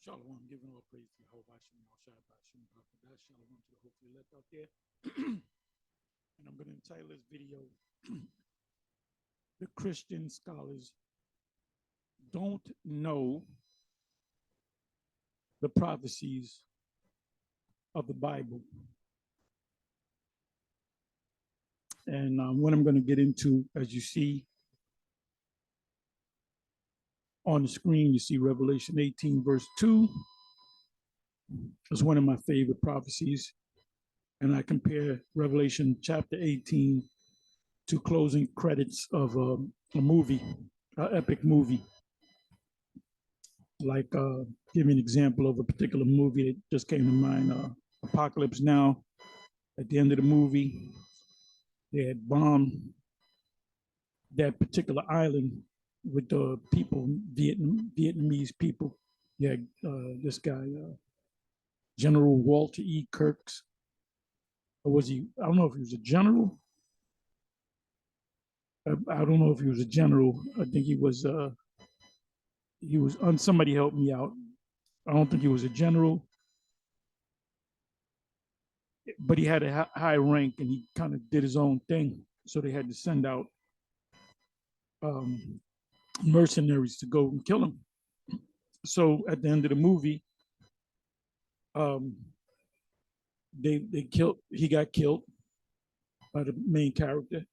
Shalom, giving all praise to Jehovah Shem, Shai Bashim, Bakadash, Shalom to the hopefully left out there. And I'm going to entitle this video, The Christian Scholars Don't Know the Prophecies of the Bible. And what I'm going to get into, as you see on the screen, you see Revelation 18, verse 2. It's one of my favorite prophecies. And I compare Revelation chapter 18 to closing credits of a movie, an epic movie. Like, give me an example of a particular movie that just came to mind, Apocalypse Now. At the end of the movie, they had bombed that particular island with the people, Vietnamese people. You had this guy, General Walter E. Kirks. Or was he, I don't know if he was a general. I don't know if he was a general. I think he was somebody helped me out. I don't think he was a general, but he had a high rank and he kind of did his own thing. So they had to send out mercenaries to go and kill him. So at the end of the movie, he got killed by the main character.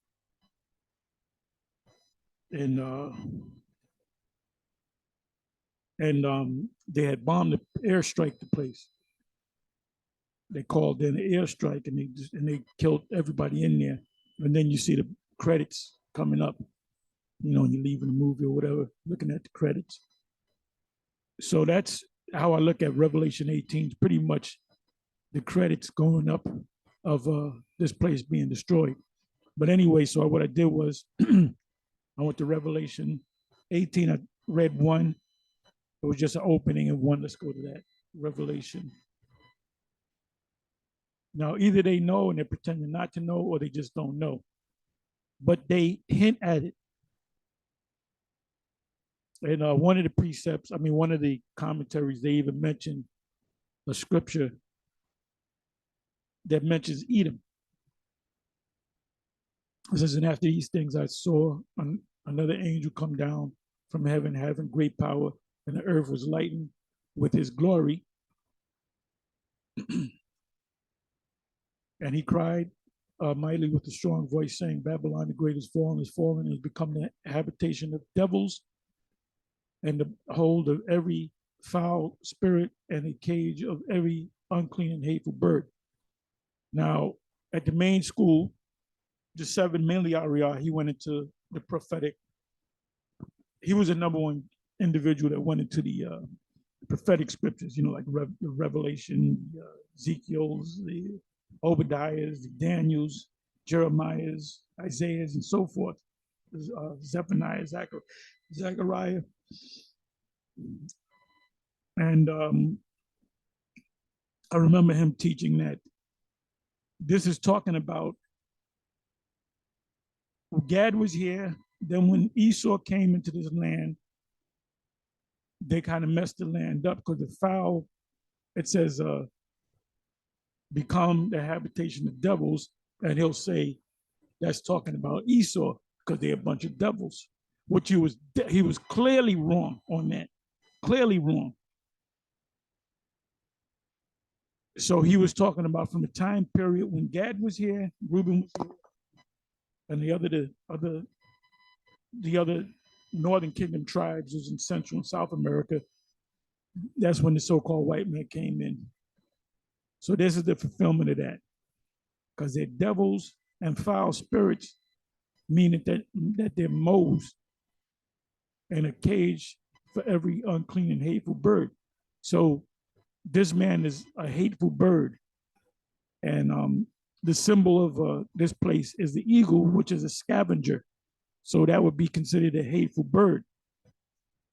And they had bombed the airstrike the place. They called in an airstrike and they killed everybody in there. And then you see the credits coming up, you know, you're leaving the movie or whatever, looking at the credits. So that's how I look at Revelation 18, pretty much the credits going up of this place being destroyed. But anyway, so what I did was I went to Revelation 18. I read one. It was just an opening of one. Let's go to that. Revelation. Now, either they know and they're pretending not to know, or they just don't know. But they hint at it. And one of the precepts, one of the commentaries, they even mentioned a scripture that mentions Edom. It says, and after these things I saw another angel come down from heaven, having great power, and the earth was lightened with his glory. And he cried mightily with a strong voice, saying, Babylon the great is fallen, and has become the habitation of devils, and the hold of every foul spirit, and a cage of every unclean and hateful bird. Now, at the main school, the 7 Miliaria, he went into the prophetic. He was the number one individual that went into the prophetic scriptures, you know, like Revelation, Ezekiel's, the Obadiah's, the Daniel's, Jeremiah's, Isaiah's, and so forth. Zephaniah, Zechariah. And I remember him teaching that this is talking about Gad was here. Then when Esau came into this land, they kind of messed the land up because the foul, it says, become the habitation of devils. And he'll say that's talking about Esau because they're a bunch of devils, which he was clearly wrong on that, clearly wrong. So he was talking about from the time period when Gad was here, Reuben was here, and the other northern kingdom tribes was in Central and South America. That's when the so-called white man came in. So this is the fulfillment of that, because they're devils and foul spirits, meaning that they're moles and a cage for every unclean and hateful bird. So this man is a hateful bird, and the symbol of this place is the eagle, which is a scavenger. So that would be considered a hateful bird.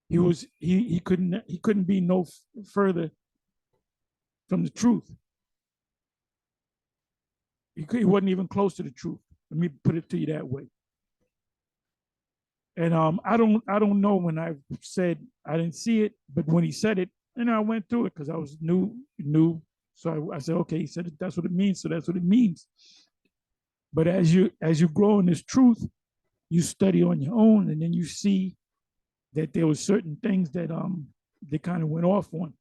He couldn't be no further from the truth. He wasn't even close to the truth. Let me put it to you that way. And I don't know when I said I didn't see it, but when he said it, And I went through it because I was new. So I said, okay, he said that's what it means. So that's what it means. But as you grow in this truth, you study on your own, and then you see that there were certain things that they kind of went off on.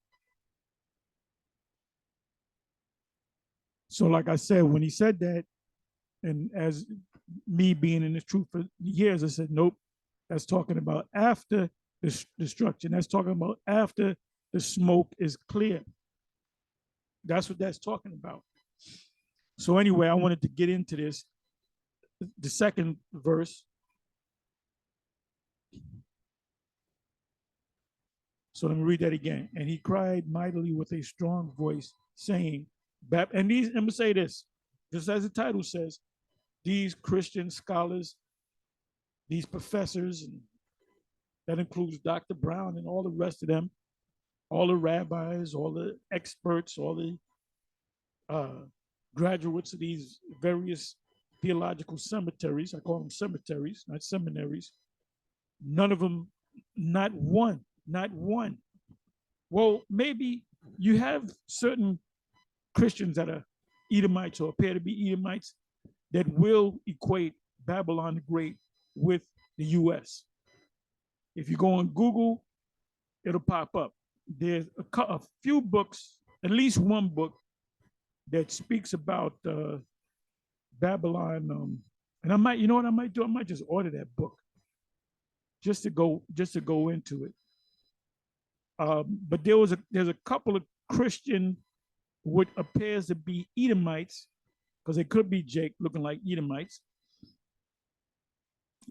So, like I said, when he said that, and as me being in this truth for years, I said, nope, that's talking about after the destruction. That's talking about after the smoke is clear. That's what that's talking about. So anyway, I wanted to get into this. The second verse. So let me read that again. And he cried mightily with a strong voice, saying, and these, I'm gonna say this, just as the title says, these Christian scholars, these professors, and that includes Dr. Brown and all the rest of them, all the rabbis, all the experts, all the uh, graduates of these various theological cemeteries. I call them cemeteries, not seminaries. None of them, not one. Well, maybe you have certain Christians that are Edomites or appear to be Edomites that will equate Babylon the Great with the U.S. If you go on Google, it'll pop up. There's a few books, at least one book that speaks about Babylon. And I might, you know what I might do? I might just order that book just to go into it. But there's a couple of Christian what appears to be Edomites, because they could be Jake looking like Edomites.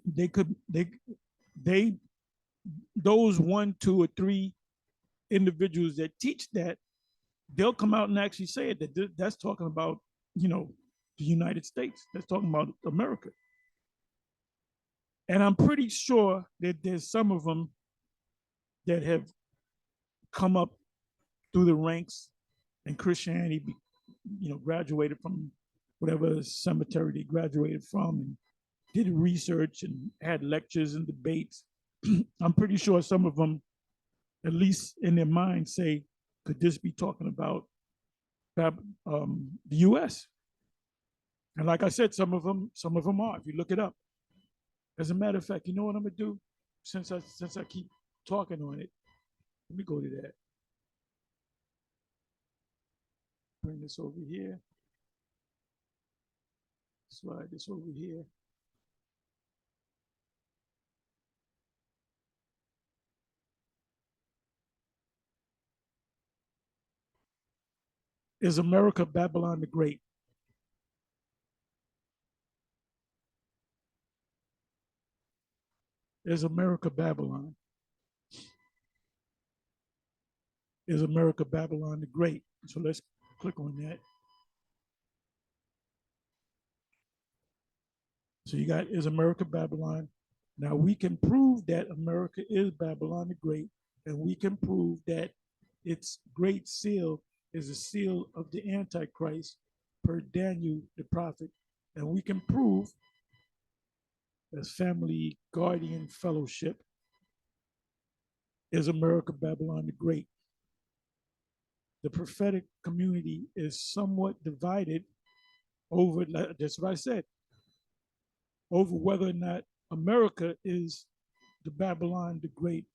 They could they those one, two, or three individuals that teach that, they'll come out and actually say it, that that's talking about, you know, the United States. That's talking about America. And I'm pretty sure that there's some of them that have come up through the ranks in Christianity, graduated from whatever cemetery they graduated from, and did research and had lectures and debates. I'm pretty sure some of them, at least in their mind, say, could this be talking about the U.S.? And like I said, some of them are. If you look it up, as a matter of fact, you know what I'm gonna do? Since I keep talking on it, let me go to that. Bring this over here. Slide this over here. Is America Babylon the Great? Is America Babylon? Is America Babylon the Great? So let's click on that. So you got, is America Babylon? Now we can prove that America is Babylon the Great, and we can prove that its great seal is a seal of the Antichrist per Daniel the prophet. And we can prove, as family guardian fellowship, is America Babylon the Great. The prophetic community is somewhat divided over, that's what I said, over whether or not America is the Babylon the Great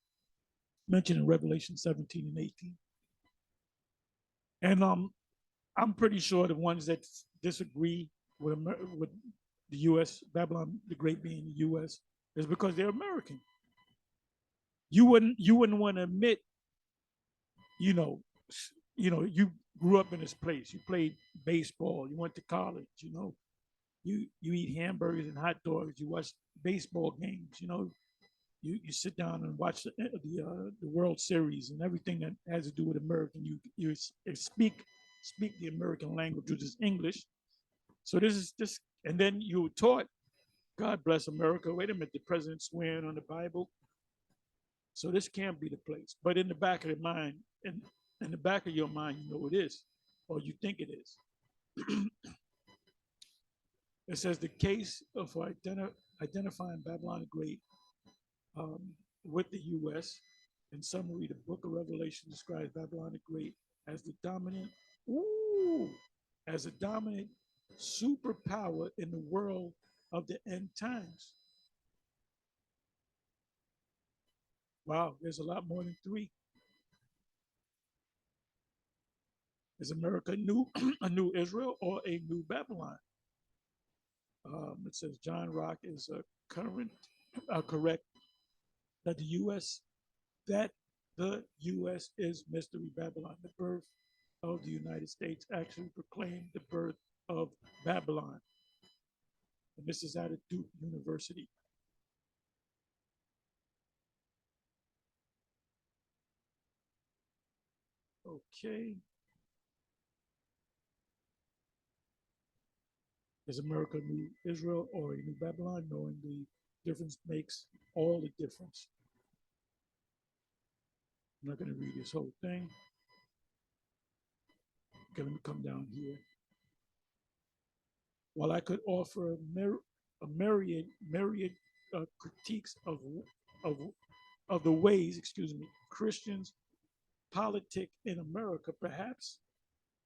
mentioned in Revelation 17 and 18. And I'm pretty sure the ones that disagree with the U.S., Babylon the Great being the U.S., is because they're American. You wouldn't want to admit, you know, you grew up in this place. You played baseball. You went to college. You eat hamburgers and hot dogs. You watch baseball games. You sit down and watch the World Series and everything that has to do with American. You speak the American language, which is English. So this is this, and then you were taught, God bless America. Wait a minute, the president's swearing on the Bible. So this can't be the place. But in the back of your mind, in the back of your mind, you know it is, or you think it is. It says the case of identifying Babylon the Great with the U.S. In summary, the book of Revelation describes Babylon the Great as the dominant, ooh, as a dominant superpower in the world of the end times. Wow, there's a lot more than three. Is America new, a new Israel or a new Babylon? It says John Rock is correct that that the U.S. is Mystery Babylon. The birth of the United States actually proclaimed the birth of Babylon. And this is at a Duke University. Okay. Is America new Israel or a new Babylon? Knowing the difference makes all the difference. I'm not going to read this whole thing. Okay, let me come down here. While I could offer a myriad critiques of of the ways, Christians politic in America, perhaps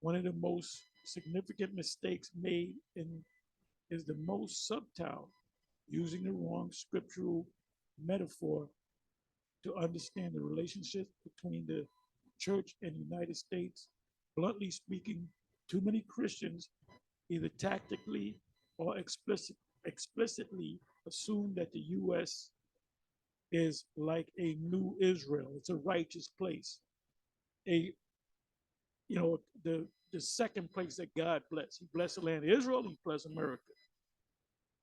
one of the most significant mistakes made in is the most subtle, using the wrong scriptural metaphor to understand the relationship between the church and the United States. Bluntly speaking, too many Christians either tactically or explicitly assume that the U.S. is like a new Israel. It's a righteous place. A the second place that God blessed. He blessed the land of Israel. He blessed America.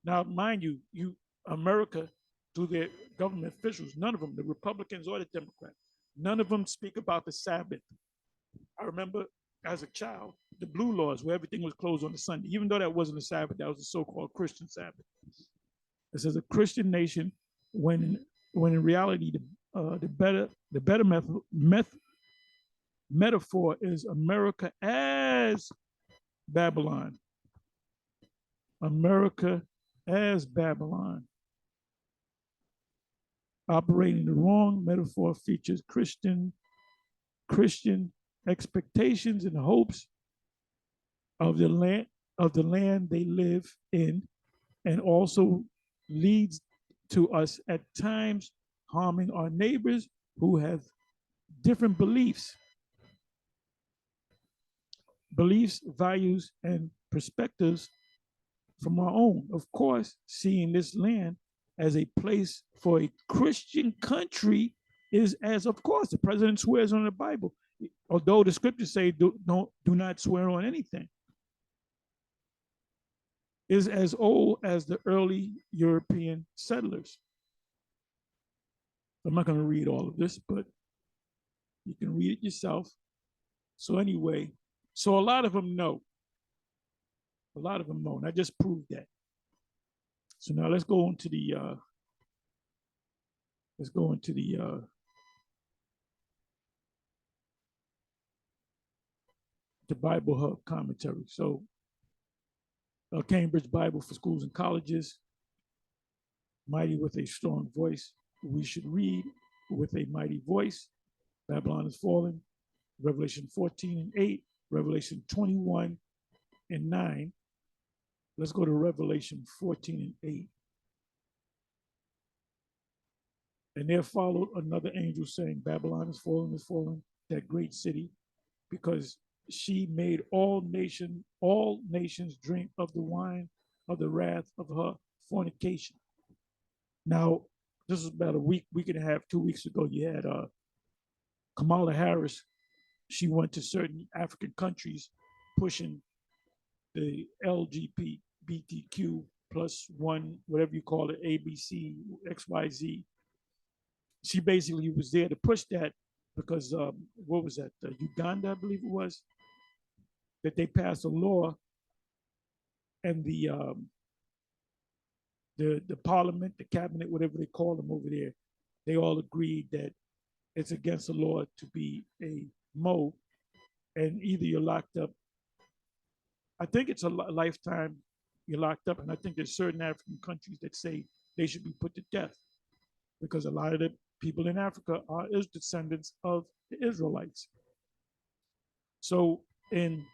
Now, mind you, America, through their government officials, none of them, the Republicans or the Democrats, none of them speak about the Sabbath. I remember as a child, the blue laws where everything was closed on the Sunday, even though that wasn't a Sabbath, that was a so-called Christian Sabbath. It says a Christian nation, when in reality the better metaphor is America as Babylon. America as Babylon. Operating the wrong metaphor features Christian expectations and hopes of the land they live in, and also leads to us at times harming our neighbors who have different beliefs, values, and perspectives from our own. Of course, seeing this land as a place for a Christian country is, as of course the president swears on the Bible, although the scriptures say do not swear on anything, is as old as the early European settlers. I'm not going to read all of this, but you can read it yourself. So anyway, so a lot of them know. A lot of them know, and I just proved that. So now let's go into the the Bible Hub commentary. So Cambridge Bible for Schools and Colleges, mighty with a strong voice. We should read with a mighty voice. Babylon is fallen. Revelation 14 and 8, Revelation 21 and 9. Let's go to Revelation 14 and 8. And there followed another angel saying, Babylon is fallen, that great city, because she made all nations drink of the wine of the wrath of her fornication. Now, this is about a week and a half, 2 weeks ago. You had Kamala Harris. She went to certain African countries pushing the LGBTQ plus one, whatever you call it, ABC, XYZ. She basically was there to push that because what was that? Uganda, I believe it was, that they passed a law, and the parliament, the cabinet, whatever they call them over there, they all agreed that it's against the law to be a Mo, and either you're locked up. I think it's a lifetime you're locked up, and I think there's certain African countries that say they should be put to death because a lot of People in Africa are descendants of the Israelites. So in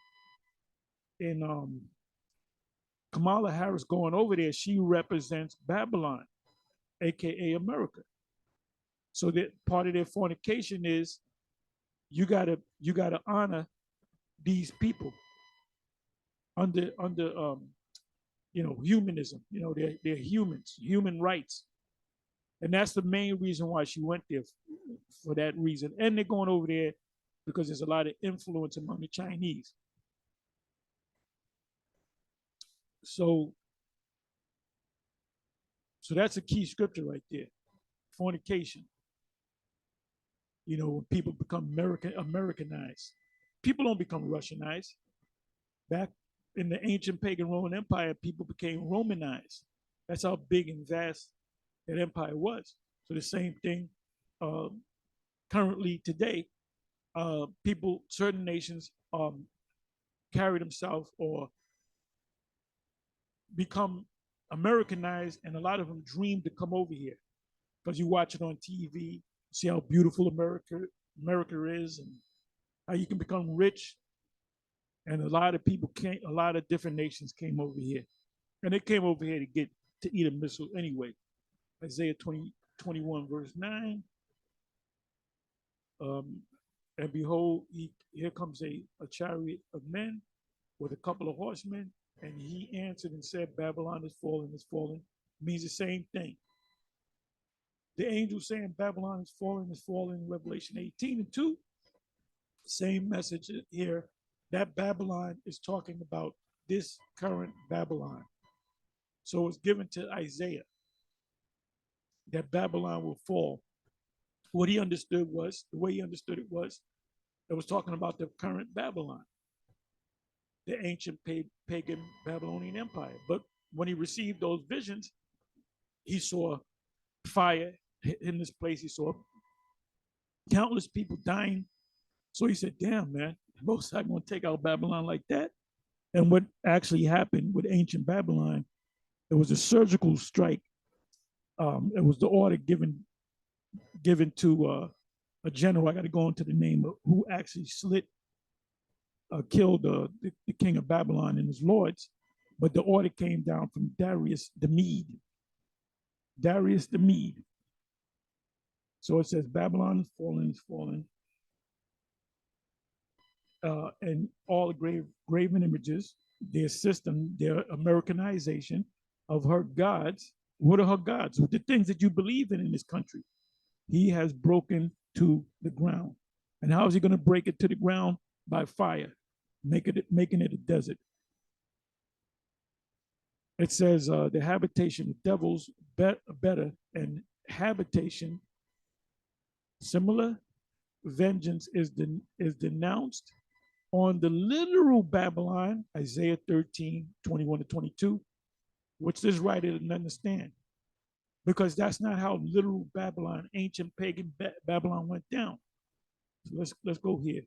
Kamala Harris going over there, she represents Babylon, aka America. So that part of their fornication is you gotta honor these people under humanism. They're humans, human rights, and that's the main reason why she went there, for that reason. And they're going over there because there's a lot of influence among the Chinese. So so that's a key scripture right there. Fornication. When people become Americanized, people don't become Russianized. Back in the ancient pagan Roman Empire, people became Romanized. That's how big and vast that empire was. So the same thing uh, currently today, people, certain nations carry themselves or become Americanized, and a lot of them dream to come over here because you watch it on TV, see how beautiful America is, and how you can become rich. And a lot of people came, a lot of different nations came over here, and they came over here to eat a missile anyway. Isaiah 21 verse 9. Um, and behold, here comes a chariot of men with a couple of horsemen. And he answered and said, Babylon is fallen, means the same thing. The angel saying Babylon is fallen in Revelation 18:2. Same message here. That Babylon is talking about this current Babylon. So it's given to Isaiah that Babylon will fall. What he understood was, the way he understood it was talking about the current Babylon, the ancient pagan Babylonian Empire. But when he received those visions, he saw fire in this place. He saw countless people dying. So he said, damn, man, most I'm going to take out Babylon like that. And what actually happened with ancient Babylon, it was a surgical strike. It was the order given to a general. I got to go into the name of who actually killed the king of Babylon and his lords. But the order came down from Darius the Mede. Darius the Mede. So it says Babylon is fallen. And all the graven images, their system, their Americanization of her gods. What are her gods? The things that you believe in this country. He has broken to the ground. And how is he going to break it to the ground? By fire, making it a desert. It says the habitation of devils better, and habitation similar. Vengeance is denounced on the literal Babylon, Isaiah 13:21-22, which this writer didn't understand, because that's not how literal Babylon, ancient pagan Babylon went down. So let's go here.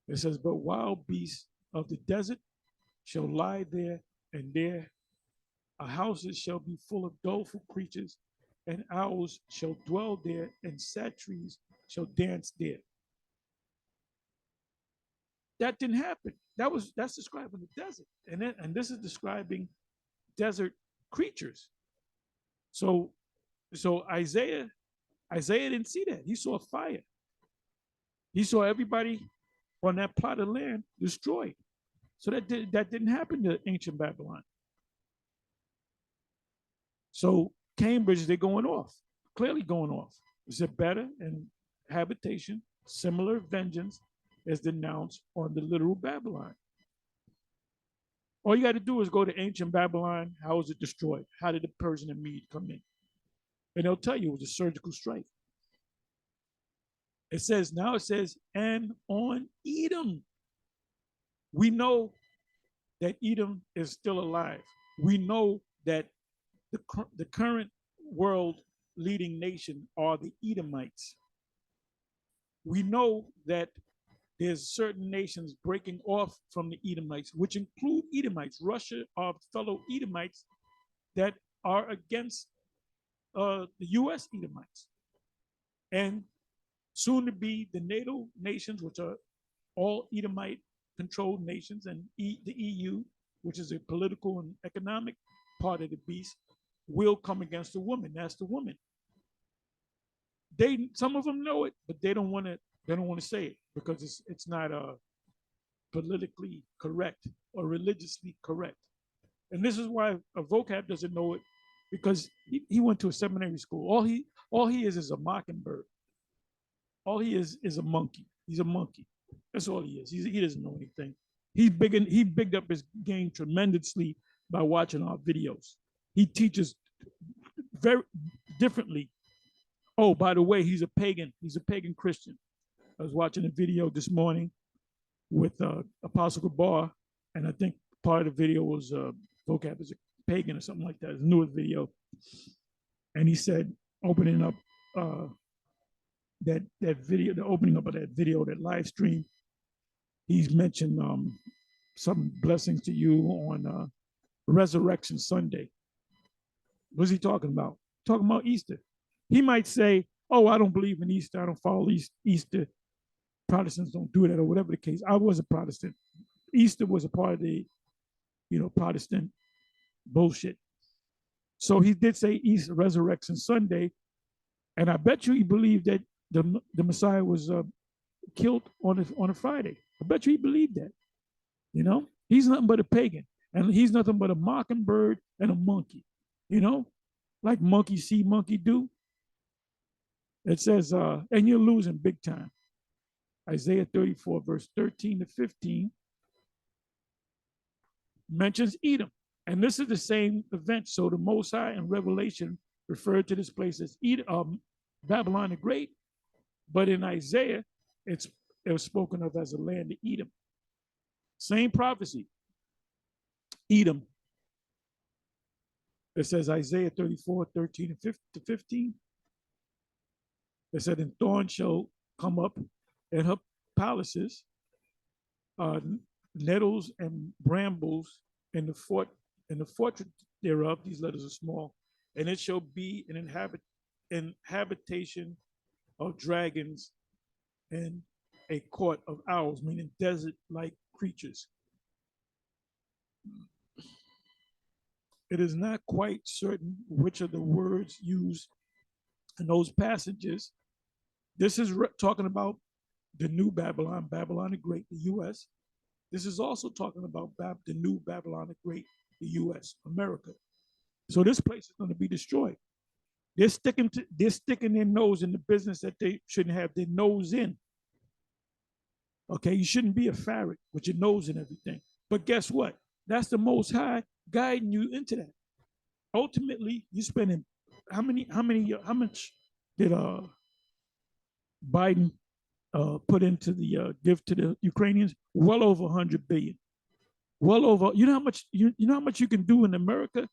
It says, but wild beasts of the desert shall lie there, and their houses shall be full of doleful creatures, and owls shall dwell there, and sad trees shall dance there. That didn't happen. That's describing the desert, and this is describing desert creatures. So Isaiah didn't see that. He saw fire. He saw everybody on that plot of land destroyed. So that didn't happen to ancient Babylon. So Cambridge, they're going off, clearly going off. Is it better? And habitation, similar vengeance is denounced on the literal Babylon. All you got to do is go to ancient Babylon. How was it destroyed? How did the Persian and Mede come in? And they'll tell you it was a surgical strike. It says, and on Edom. We know that Edom is still alive. We know that the current world leading nation are the Edomites. We know that there's certain nations breaking off from the Edomites, which include Edomites. Russia are fellow Edomites that are against the U.S. Edomites. and soon to be the NATO nations, which are all Edomite controlled nations, and the EU, which is a political and economic part of the beast, will come against the woman. That's the woman. Some of them know it, but they don't want to. They don't want to say it because it's not politically correct or religiously correct. And this is why a vocab doesn't know it, because he went to a seminary school. All he is a mockingbird. All he is a monkey. He's a monkey. That's all he is. He doesn't know anything. He bigged up his game tremendously by watching our videos. He teaches very differently. Oh, by the way, he's a pagan. He's a pagan Christian. I was watching a video this morning with Apostle Gabar, and I think part of the video was vocab is a pagan or something like that. It's a newer video, and he said, opening up that video, the opening up of that video, that live stream, he's mentioned some blessings to you on Resurrection Sunday. What's he talking about? Talking about Easter. He might say, "Oh, I don't believe in Easter. I don't follow Easter. Protestants don't do that," or whatever the case. I was a Protestant. Easter was a part of the, Protestant bullshit. So he did say Easter, Resurrection Sunday, and I bet you he believed that the Messiah was killed on a Friday. I bet you he believed that. He's nothing but a pagan, and he's nothing but a mockingbird and a monkey. Like monkey see, monkey do. It says, and you're losing big time. Isaiah 34, verse 13 to 15 mentions Edom. And this is the same event. So the Most High in Revelation referred to this place as Edom, Babylon the Great. But in Isaiah, it was spoken of as a land of Edom. Same prophecy. Edom. It says Isaiah 34, 13 to 15. It said, and thorns shall come up in her palaces, nettles and brambles in the fortress thereof. These letters are small. And it shall be an habitation of dragons and a court of owls, meaning desert-like creatures. It is not quite certain which of the words used in those passages. This is talking about the new Babylon, Babylon the Great, the U.S. This is also talking about the new Babylon the Great, the U.S., America. So this place is going to be destroyed. They're sticking their nose in the business that they shouldn't have their nose in. Okay, you shouldn't be a ferret with your nose in everything. But guess what? That's the Most High guiding you into that. Ultimately, you're spending how much did Biden put into the gift to the Ukrainians? Well over 100 billion. Well over. You know how much you can do in America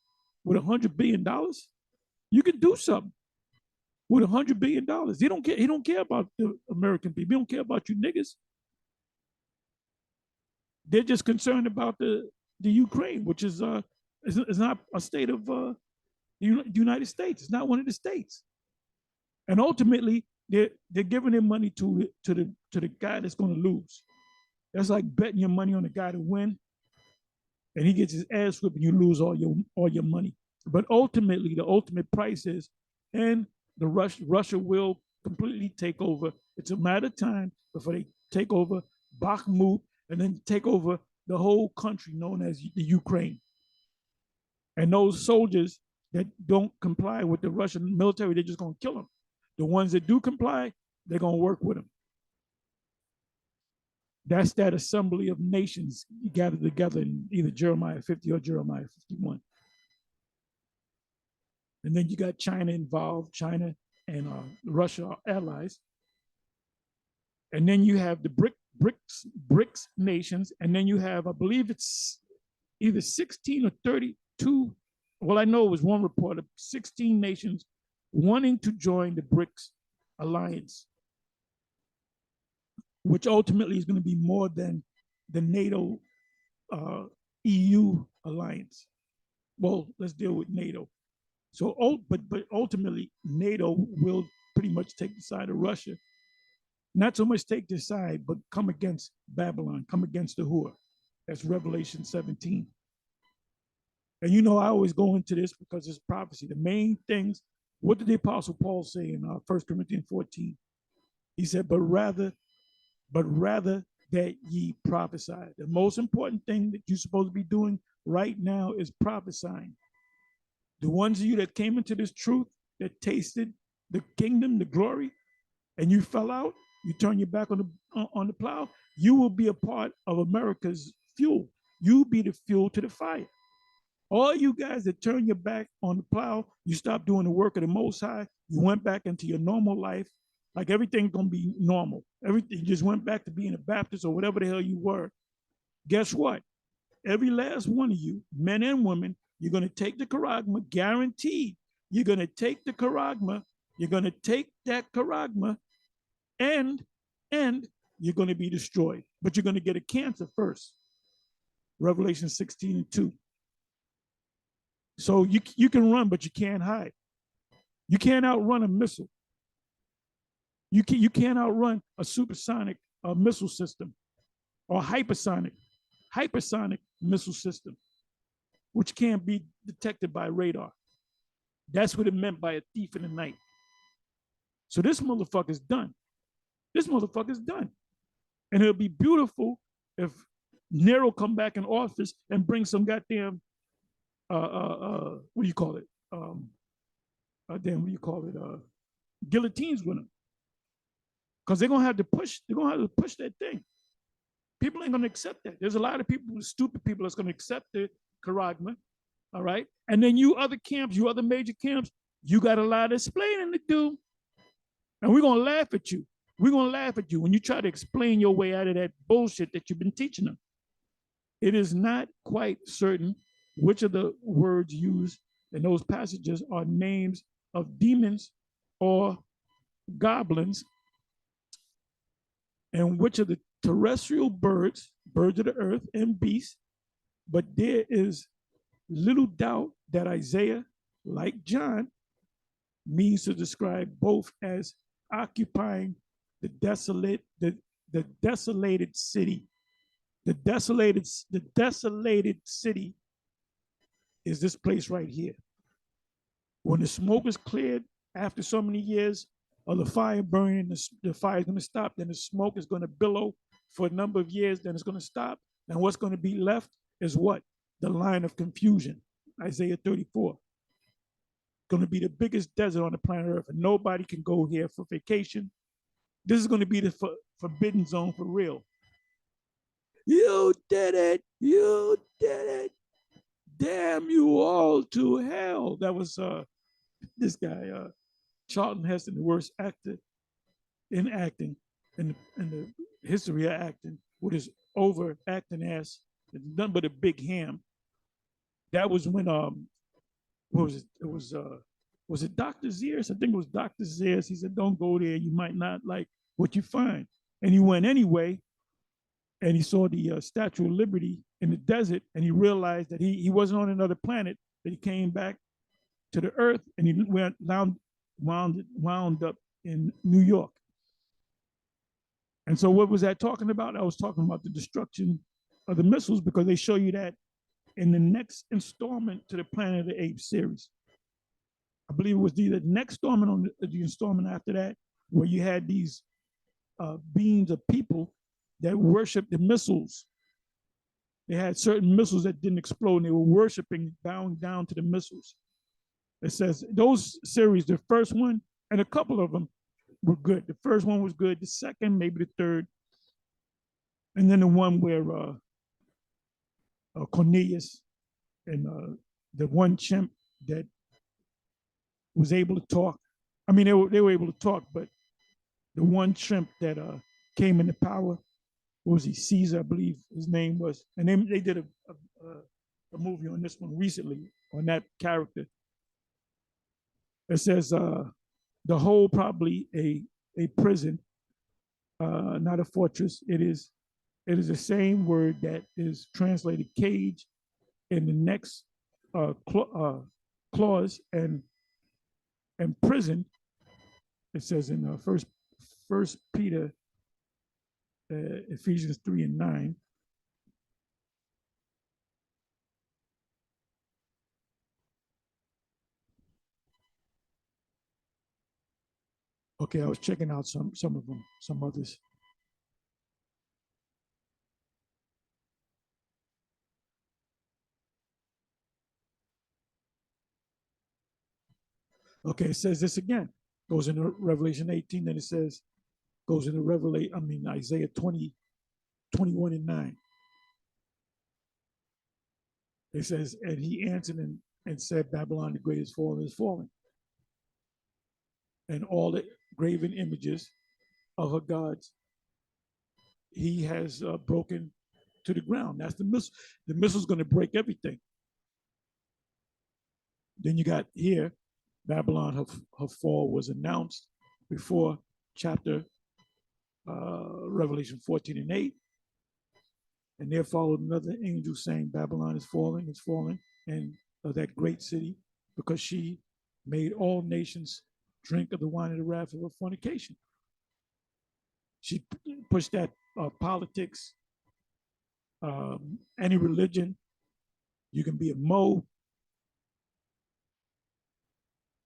with $100 billion? You can do something with $100 billion. He don't care about the American people. He don't care about you niggas. They're just concerned about the Ukraine, which is not a state of the United States. It's not one of the states. And ultimately, they're giving their money to the guy that's going to lose. That's like betting your money on the guy to win, and he gets his ass whipped, and you lose all your money. But ultimately, the ultimate price is, and Russia will completely take over. It's a matter of time before they take over Bakhmut and then take over the whole country known as the Ukraine. And those soldiers that don't comply with the Russian military, they're just going to kill them. The ones that do comply, they're going to work with them. That's that assembly of nations gathered together in either Jeremiah 50 or Jeremiah 51. And then you got China involved. China and Russia are allies. And then you have the BRICS nations. And then you have, I believe it's either 16 or 32. Well, I know it was one report of 16 nations wanting to join the BRICS alliance, which ultimately is going to be more than the NATO EU alliance. Well, let's deal with NATO. So, but ultimately, NATO will pretty pretty much take the side of Russia. Not so much take the side, but come against Babylon, come against the whore. That's Revelation 17. And you know, I always go into this because it's prophecy. The main things, what did the Apostle Paul say in 1 Corinthians 14? He said, but rather that ye prophesy. The most important thing that you're supposed to be doing right now is prophesying. The ones of you that came into this truth, that tasted the kingdom, the glory, and you fell out, you turn your back on the plow, you will be a part of America's fuel. You be the fuel to the fire. All you guys that turn your back on the plow, you stop doing the work of the Most High, you went back into your normal life, like everything's gonna be normal. Everything, you just went back to being a Baptist or whatever the hell you were. Guess what? Every last one of you, men and women, you're gonna take the charagma, guaranteed. You're gonna take the charagma, you're gonna take that charagma, and you're gonna be destroyed. But you're gonna get a cancer first. Revelation 16:2. So you can run, but you can't hide. You can't outrun a missile. You can't outrun a supersonic missile system or hypersonic missile system, which can't be detected by radar. That's what it meant by a thief in the night. So this motherfucker's done. This motherfucker's done. And it'll be beautiful if Nero come back in office and bring some goddamn what do you call it? What do you call it? Guillotines with them. Because they're gonna have to push that thing. People ain't gonna accept that. There's a lot of people, stupid people, that's gonna accept the charagma, all right? And then you other camps, you other major camps, you got a lot of explaining to do. And we're gonna laugh at you. We're gonna laugh at you when you try to explain your way out of that bullshit that you've been teaching them. It is not quite certain which of the words used in those passages are names of demons or goblins, and which of the terrestrial birds of the earth and beasts, but there is little doubt that Isaiah, like John, means to describe both as occupying the desolated city. The desolated city is this place right here. When the smoke is cleared after so many years of the fire burning, the fire is going to stop, then the smoke is going to billow for a number of years, then it's going to stop. And what's going to be left is what? The line of confusion, Isaiah 34. Going to be the biggest desert on the planet Earth, and nobody can go here for vacation. This is going to be the forbidden zone for real. You did it. You did it. Damn you all to hell. That was this guy, Charlton Heston, the worst actor in acting, in the history of acting, with his overacting ass. It's nothing but a big ham. That was when what was it? It was it Dr. Zeers? I think it was Dr. Zeers. He said, "Don't go there. You might not like what you find." And he went anyway, and he saw the Statue of Liberty in the desert, and he realized that he wasn't on another planet, that he came back to the earth, and he wound up in New York. And so what was that talking about? I was talking about the destruction of the missiles, because they show you that in the next installment to the Planet of the Apes series. I believe it was the next installment on the installment after that, where you had these beings of people that worshiped the missiles. They had certain missiles that didn't explode, and they were worshiping, bowing down to the missiles. It says those series, the first one and a couple of them were good. The first one was good. The second, maybe the third, and then the one where Cornelius and the one chimp that was able to talk. I mean, they were able to talk, but the one chimp that came into power, what was he? Caesar, I believe his name was. And they did a movie on this one recently on that character. It says the whole probably a prison, not a fortress. It is the same word that is translated cage in the next clause, and prison It says in First Peter, Ephesians 3:9. Okay, I was checking out some of them, some others. Okay, it says this again. Goes into Revelation 18, then it says, goes into Isaiah 20, 21 and 9. It says, and he answered and said, Babylon the great is fallen, and all the graven images of her gods he has broken to the ground. That's the missile. The missile's going to break everything. Then you got here, Babylon, her fall was announced before chapter Revelation 14 and 8. And there followed another angel saying, Babylon is falling, and that great city, because she made all nations drink of the wine of the wrath of her fornication. She pushed that politics, any religion. You can be a Mo.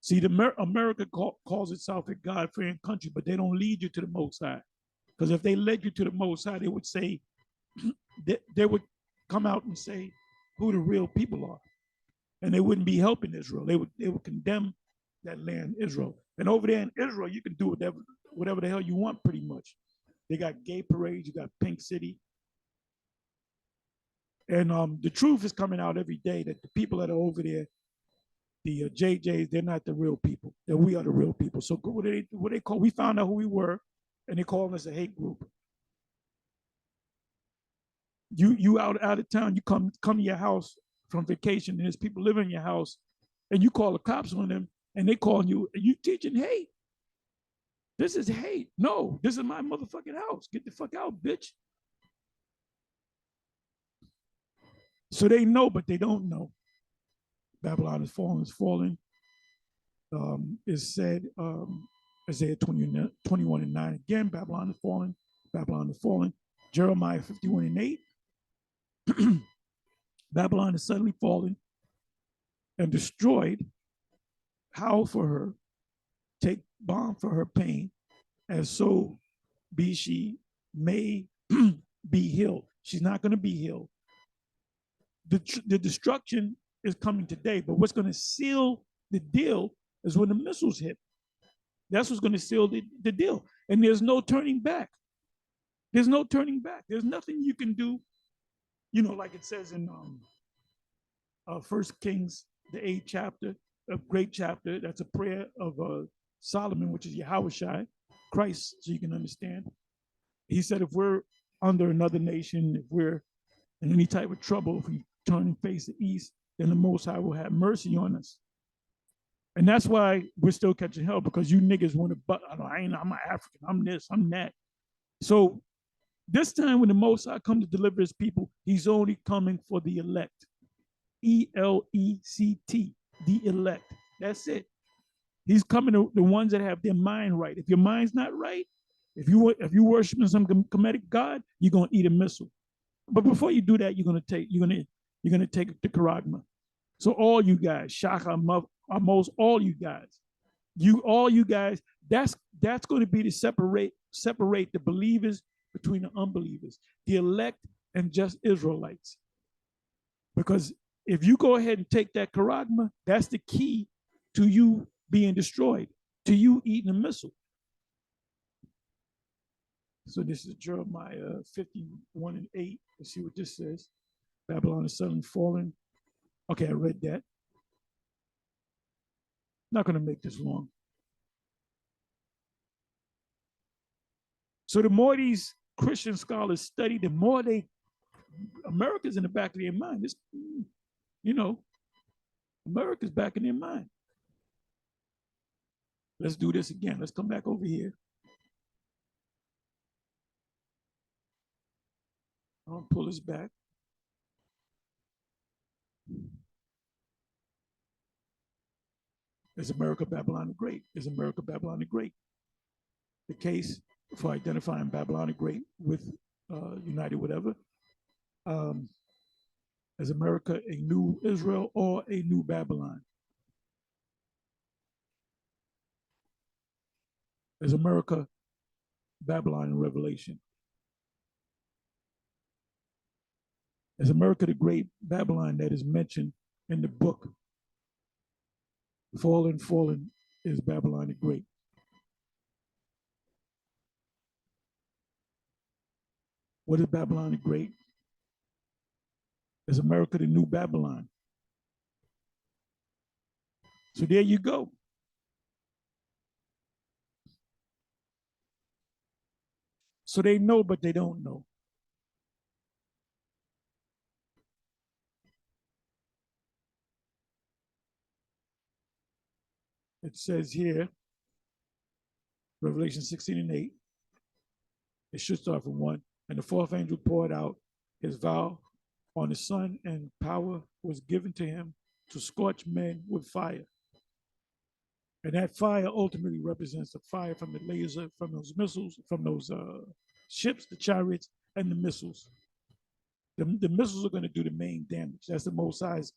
See, America calls itself a God-fearing country, but they don't lead you to the Most High. Because if they led you to the Most High, they would say, they would come out and say who the real people are, and they wouldn't be helping Israel. They would condemn that land, Israel. And over there in Israel, you can do whatever the hell you want, pretty much. They got gay parades, you got Pink City, and the truth is coming out every day that the people that are over there, the JJs, they're not the real people. That we are the real people. So what they call? We found out who we were, and they call us a hate group. You out of town, you come to your house from vacation, and there's people living in your house, and you call the cops on them, and they call you teaching hate. This is hate. No, this is my motherfucking house. Get the fuck out, bitch. So they know, but they don't know. Babylon is falling. Is said, Isaiah 21 and 9 again, Babylon is falling. Babylon is falling. Jeremiah 51 and 8. Babylon is suddenly fallen and destroyed. Howl for her, take balm for her pain, and so be she may be healed. She's not going to be healed. The destruction is coming today, but what's going to seal the deal is when the missiles hit. That's what's going to seal the deal. And there's no turning back. There's no turning back. There's nothing you can do, like it says in First Kings, the 8th chapter, a great chapter. That's a prayer of Solomon, which is Yahushua, Christ, so you can understand. He said, if we're under another nation, if we're in any type of trouble, if we turn and face the east, then the Most High will have mercy on us. And that's why we're still catching hell, because you niggas want to, I'm an African, I'm this, I'm that. So this time when the Most High comes to deliver his people, he's only coming for the elect. ELECT, the elect. That's it. He's coming to the ones that have their mind right. If your mind's not right, if you worshiping some Kemetic god, you're gonna eat a missile. But before you do that, you're gonna take the charagma. So all you guys, Shaka, Amos, all you guys, that's going to be to separate the believers between the unbelievers, the elect and just Israelites. Because if you go ahead and take that charagma, that's the key to you being destroyed, to you eating a missile. So this is Jeremiah 51 and 8. Let's see what this says. Babylon is suddenly falling. Okay, I read that. Not going to make this long. So the more these Christian scholars study, the more America's in the back of their mind. This, America's back in their mind. Let's do this again. Let's come back over here. I'll pull this back. Is America Babylon the Great? Is America Babylon the Great? the case for identifying Babylon the Great with United whatever. Um, is America a new Israel or a new Babylon? Is America Babylon in Revelation? Is America the great Babylon that is mentioned in the book? Fallen, fallen is Babylon the Great. What is Babylon the Great? Is America the new Babylon? So there you go. So they know, but they don't know. It says here, Revelation 16 and 8, it should start from 1. And the fourth angel poured out his vial on the sun, and power was given to him to scorch men with fire. And that fire ultimately represents the fire from the laser, from those missiles, from those ships, the chariots, and the missiles. The missiles are going to do the main damage. That's the Most High's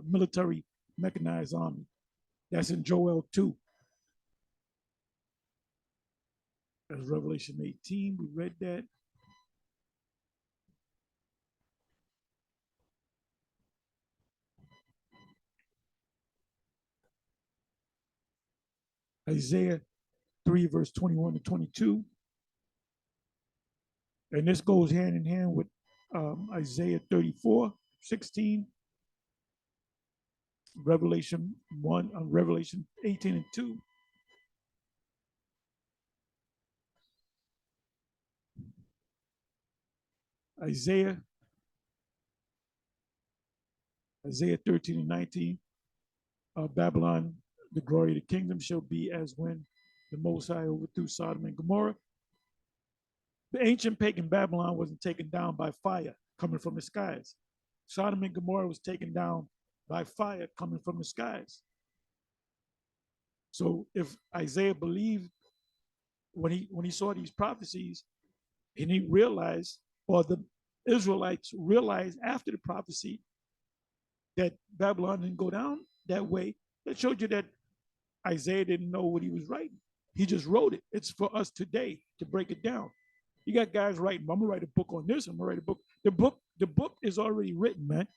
military mechanized army. That's in Joel 2. That's Revelation 18. We read that. Isaiah 3, verse 21 to 22. And this goes hand in hand with Isaiah 34, 16, Revelation 1, Revelation 18 and 2. Isaiah 13 and 19. Babylon, the glory of the kingdom shall be as when the Most High overthrew Sodom and Gomorrah. The ancient pagan Babylon wasn't taken down by fire coming from the skies. Sodom and Gomorrah was taken down by fire coming from the skies. So if Isaiah believed when he saw these prophecies, and he realized, or the Israelites realized after the prophecy, that Babylon didn't go down that way, that showed you that Isaiah didn't know what he was writing. He just wrote it. It's for us today to break it down. You got guys writing, I'm gonna write a book on this, I'm gonna write a book. The book is already written, man.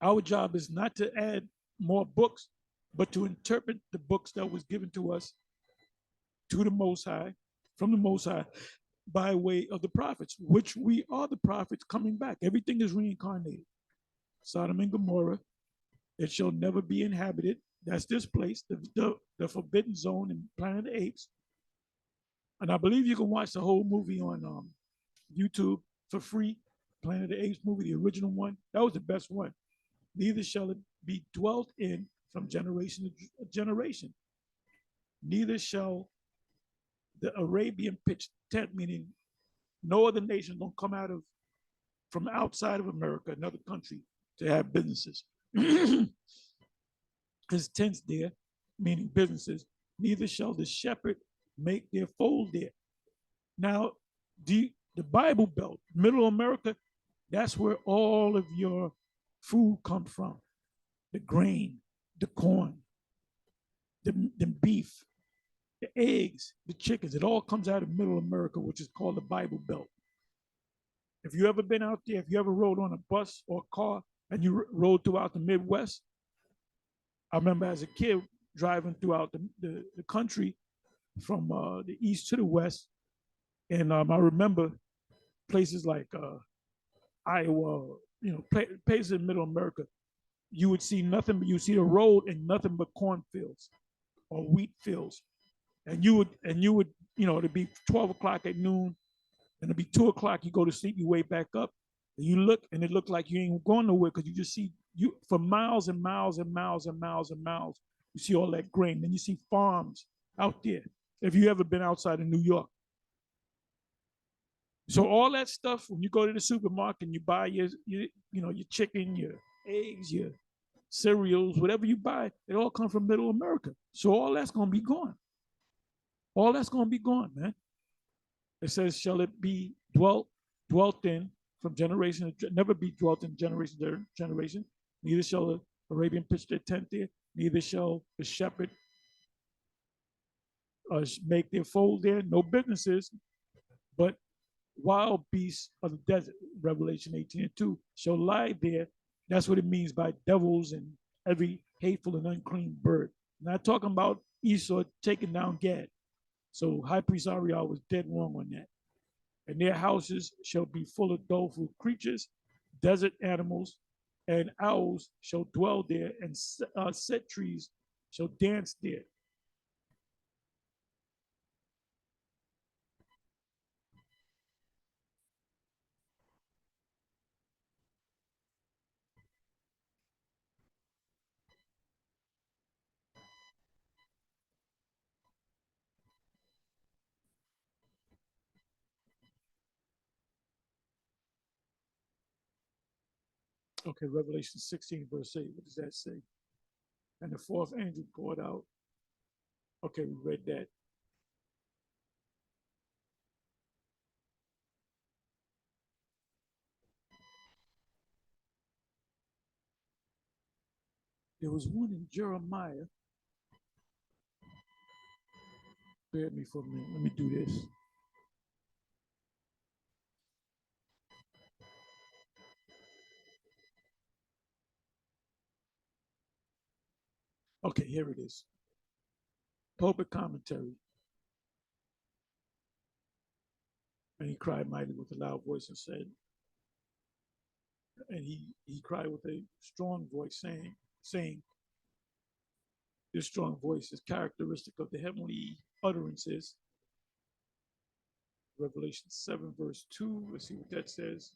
Our job is not to add more books, but to interpret the books that was given to us to the Most High, from the Most High, by way of the prophets, which we are the prophets coming back. Everything is reincarnated. Sodom and Gomorrah, it shall never be inhabited. That's this place, the forbidden zone in Planet of the Apes. And I believe you can watch the whole movie on YouTube for free. Planet of the Apes movie, the original one. That was the best one. Neither shall it be dwelt in from generation to generation. Neither shall the Arabian pitch tent, meaning no other nation don't come out of from outside of America, another country, to have businesses. His tents there, meaning businesses. Neither shall the shepherd make their fold there. Now, the Bible Belt, Middle America, that's where all of your food comes from. The grain, the corn, the beef, the eggs, the chickens. It all comes out of Middle America, which is called the Bible Belt. If you ever been out there, if you ever rode on a bus or a car and you rode throughout the Midwest, I remember as a kid driving throughout the country from the east to the west, and I remember places like Iowa, places in Middle America. You would see nothing, but you see the road and nothing but cornfields or wheat fields, and you would, it'd be 12 o'clock at noon, and it'd be 2 o'clock. You go to sleep, you wake back up, and you look, and it looked like you ain't going nowhere because you just see you for miles and miles and miles and miles and miles. You see all that grain, then you see farms out there. If you ever been outside of New York, so all that stuff, when you go to the supermarket and you buy your chicken, your eggs, your cereals, whatever you buy, it all comes from Middle America. So all that's gonna be gone. All that's going to be gone, man. It says, shall it be dwelt in from generation to never be dwelt in generation to generation. Neither shall the Arabian pitch their tent there, neither shall the shepherd make their fold there. No businesses, but wild beasts of the desert, Revelation 18:2, shall lie there. That's what it means by devils and every hateful and unclean bird. Not talking about Esau taking down Gad. So High Priest Ariel was dead wrong on that. And their houses shall be full of doleful creatures, desert animals, and owls shall dwell there, and set trees shall dance there. Okay, Revelation 16, verse 8. What does that say? And the fourth angel poured out. Okay, we read that. There was one in Jeremiah. Bear with me for a minute. Let me do this. Okay, here it is. Pulpit commentary. And he cried mightily with a loud voice and said, and he cried with a strong voice, saying, this strong voice is characteristic of the heavenly utterances. Revelation 7, verse 2. Let's see what that says.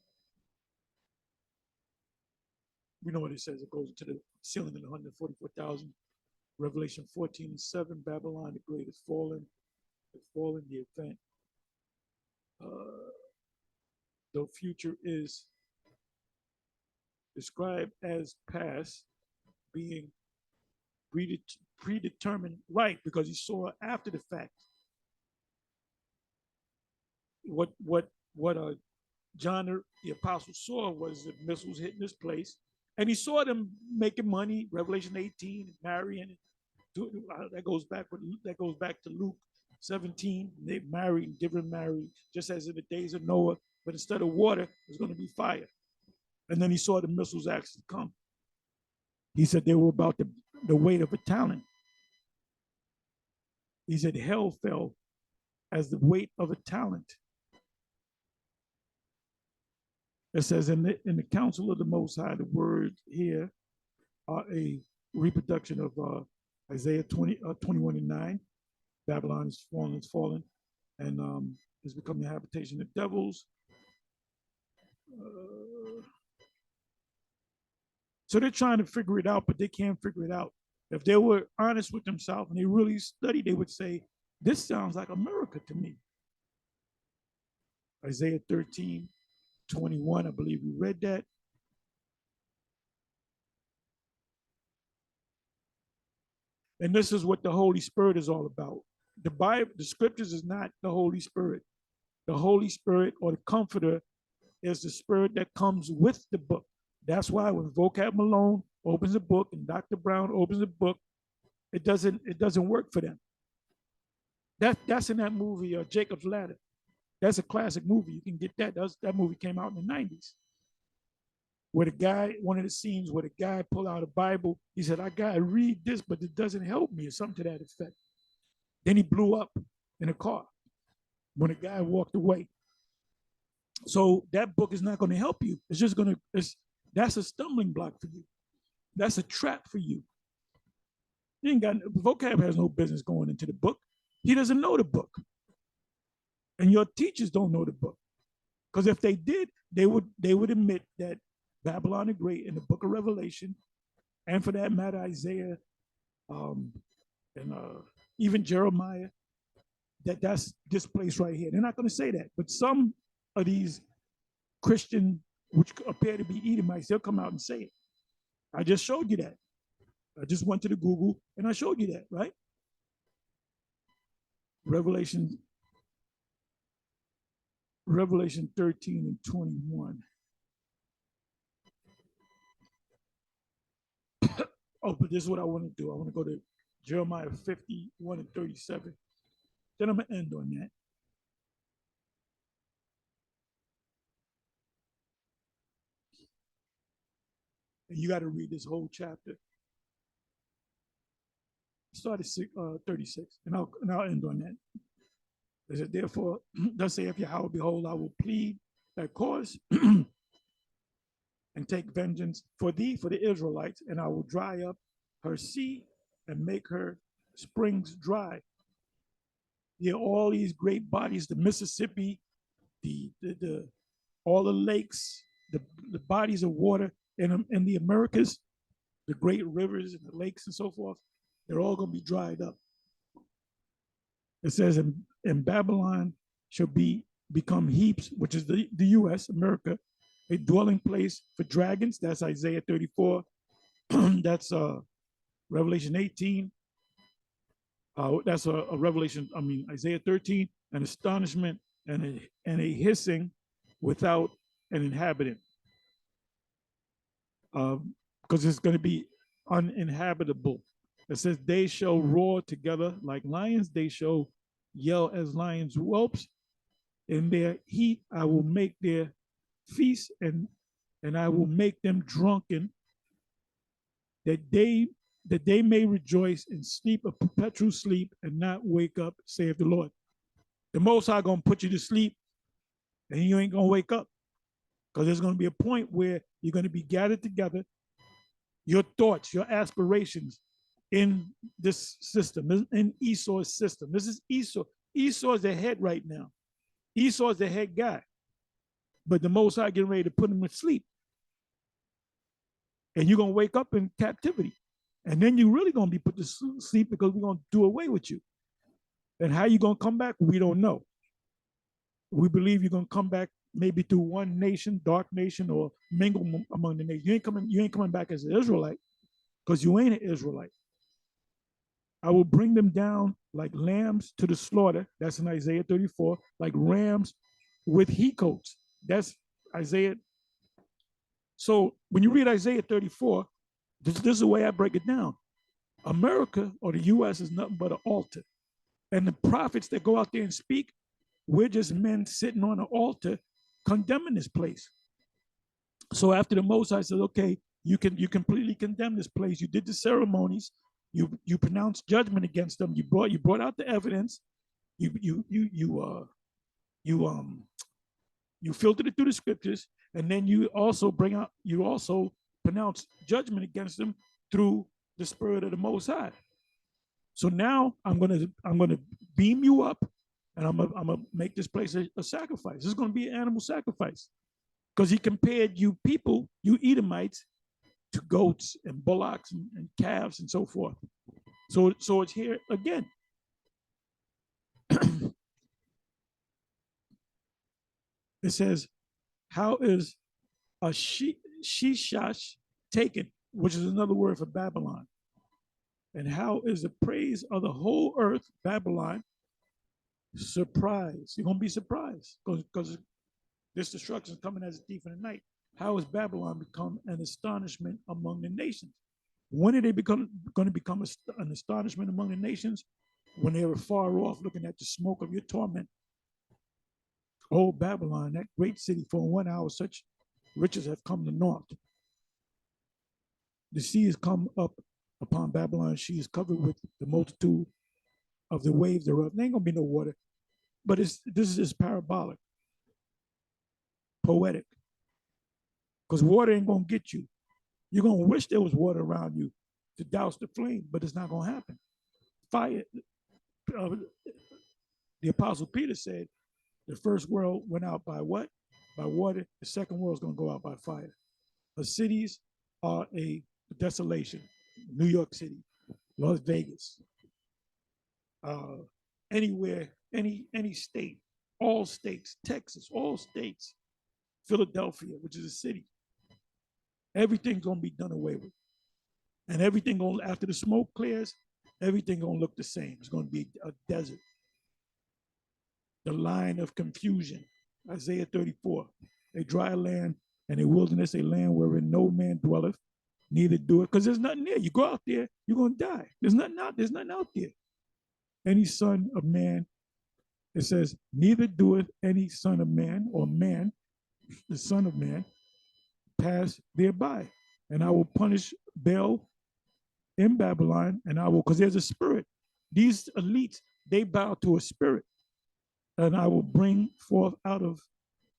We know what it says. It goes to the ceiling of the 144,000. Revelation 14 and 7. Babylon the Great is fallen. Has fallen, the event. The future is described as past, being predetermined, right? Because he saw after the fact what John the apostle saw was the missiles hitting this place, and he saw them making money. Revelation 18, marrying. That goes back to Luke 17. They married and given married, just as in the days of Noah. But instead of water, there's going to be fire. And then he saw the missiles actually come. He said they were about the weight of a talent. He said hell fell as the weight of a talent. It says in the council of the Most High, the words here are a reproduction of Isaiah 21 and 9. Babylon is fallen, and has become the habitation of devils. So they're trying to figure it out, but they can't figure it out. If they were honest with themselves and they really studied, they would say, this sounds like America to me. Isaiah 13, 21, I believe we read that. And this is what the Holy Spirit is all about. The Bible, the scriptures is not the Holy Spirit. The Holy Spirit or the Comforter is the spirit that comes with the book. That's why when Vocab Malone opens a book and Dr. Brown opens a book, it doesn't work for them. That's in that movie, Jacob's Ladder. That's a classic movie. You can get that. That movie came out in the 90s. Where the guy, one of the scenes where the guy pulled out a Bible, he said, I gotta read this, but it doesn't help me, or something to that effect. Then he blew up in a car when the guy walked away. So that book is not going to help you. It's just going to, that's a stumbling block for you. That's a trap for you. You ain't got, Vocab has no business going into the book. He doesn't know the book. And your teachers don't know the book. Because if they did, they would admit that Babylon the Great in the book of Revelation, and for that matter, Isaiah, and even Jeremiah, that's this place right here. They're not going to say that. But some of these Christian, which appear to be Edomites, they'll come out and say it. I just showed you that. I just went to the Google and I showed you that, right? Revelation, Revelation 13 and 21. Oh, but this is what I want to do. I want to go to Jeremiah 51 and 37. Then I'm going to end on that. And you got to read this whole chapter. Start at 36, and I'll end on that. It said, therefore, thus saith Yahweh, behold, I will plead that cause and take vengeance for thee, for the Israelites, and I will dry up her sea and make her springs dry. Yeah, all these great bodies, the Mississippi, the all the lakes, the bodies of water in the Americas, the great rivers and the lakes and so forth, they're all going to be dried up. It says in Babylon shall become heaps, which is the U.S., America, a dwelling place for dragons. That's Isaiah 34. That's Revelation 18. That's a Revelation, Isaiah 13, an astonishment and a hissing without an inhabitant. Because it's going to be uninhabitable. It says, they shall roar together like lions, they shall yell as lions' whelps. In their heat, I will make their feast, and I will make them drunken, that they may rejoice and sleep a perpetual sleep and not wake up, saith the Lord. The Most High gonna put you to sleep, and you ain't gonna wake up, because there's gonna be a point where you're gonna be gathered together, your thoughts, your aspirations, in this system, in Esau's system. This is Esau. Esau is the head right now. Esau is the head guy. But the Most High getting ready to put him to sleep. And you're going to wake up in captivity. And then you're really going to be put to sleep, because we're going to do away with you. And how you going to come back, we don't know. We believe you're going to come back maybe through one nation, dark nation, or mingle among the nations. You ain't coming back as an Israelite, because you ain't an Israelite. I will bring them down like lambs to the slaughter. That's in Isaiah 34. Like rams with he coats. That's Isaiah. So when you read Isaiah 34, this is the way I break it down. America, or the U.S., is nothing but an altar. And the prophets that go out there and speak, we're just men sitting on an altar condemning this place. So after the Most High said, okay, you completely condemn this place. You did the ceremonies. You pronounced judgment against them. You brought out the evidence. You filtered it through the scriptures, and then you also pronounce judgment against them through the Spirit of the Most High. So now I'm gonna beam you up, and I'm gonna make this place a sacrifice. This is gonna be an animal sacrifice, because he compared you people, you Edomites, to goats and bullocks and calves and so forth. So it's here again. It says, how is a Shishash taken, which is another word for Babylon? And how is the praise of the whole earth, Babylon, surprised? You're going to be surprised, because this destruction is coming as a thief in the night. How has Babylon become an astonishment among the nations? When are they going to become an astonishment among the nations? When they were far off looking at the smoke of your torment. Oh, Babylon, that great city, for in 1 hour such riches have come to naught. The sea has come up upon Babylon. She is covered with the multitude of the waves thereof. There ain't going to be no water. But this is parabolic, poetic. Because water ain't going to get you. You're going to wish there was water around you to douse the flame, but it's not going to happen. Fire. The Apostle Peter said the first world went out by what? By water. The second world is going to go out by fire. The cities are a desolation. New York City, Las Vegas, anywhere, any state, all states, Texas, all states, Philadelphia, which is a city. Everything's going to be done away with. And everything going, after the smoke clears, everything going to look the same. It's going to be a desert. the line of confusion. Isaiah 34. A dry land and a wilderness, a land wherein no man dwelleth, neither do it. Because there's nothing there. You go out there, you're gonna die. There's nothing out there. Any son of man, it says, neither doeth any son of man or man, the son of man, pass thereby. And I will punish Baal in Babylon, and I will, because there's a spirit. These elites, they bow to a spirit, and I will bring forth out of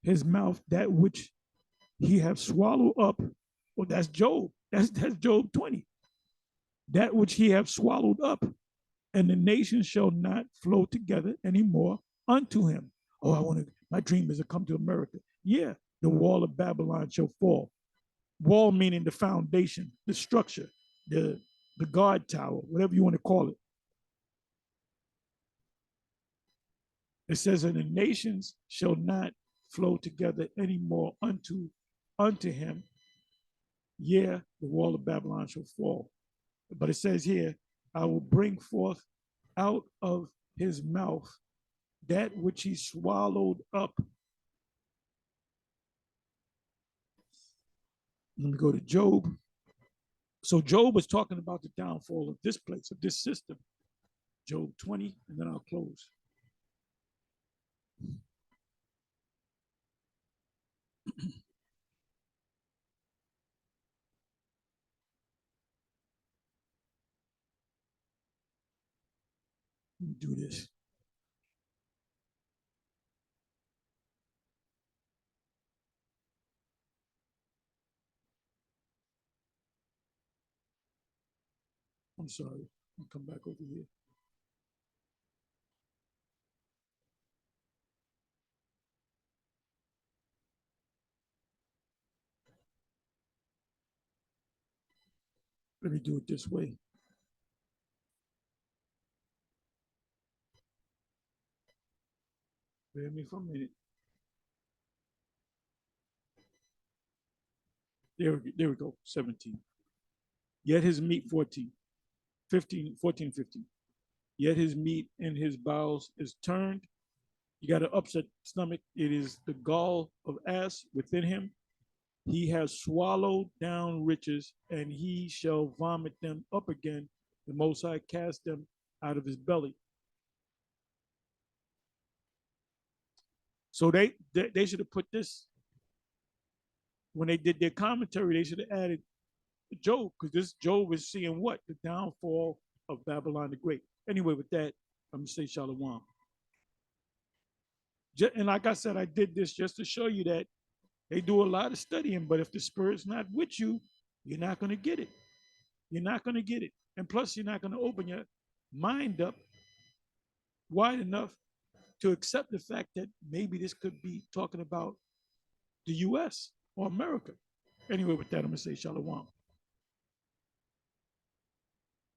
his mouth that which he have swallowed up. Well, that's Job. That's Job 20. That which he have swallowed up, and the nations shall not flow together anymore unto him. Oh, I want to, my dream is to come to America. Yeah, the wall of Babylon shall fall. Wall meaning the foundation, the structure, the the guard tower, whatever you want to call it. It says, and the nations shall not flow together anymore unto him. Yeah, the wall of Babylon shall fall. But it says here, I will bring forth out of his mouth that which he swallowed up. Let me go to Job. So Job was talking about the downfall of this place, of this system. Job 20, and then I'll close. Let me do this. I'm sorry. I'll come back over here. Let me do it this way. Bear me for a minute. There we go. 17. Yet his meat, 14. 15, 14, 15. Yet his meat in his bowels is turned. You got an upset stomach. It is the gall of ass within him. He has swallowed down riches, and he shall vomit them up again. The Most High cast them out of his belly. So they should have put this when they did their commentary. They should have added Job, because this Job is seeing what? The downfall of Babylon the Great. Anyway, with that, I'm gonna say Shalom. And like I said, I did this just to show you that they do a lot of studying, but if the spirit's not with you, you're not gonna get it. You're not gonna get it. And plus, you're not gonna open your mind up wide enough to accept the fact that maybe this could be talking about the US or America. Anyway, with that, I'm gonna say Shalom.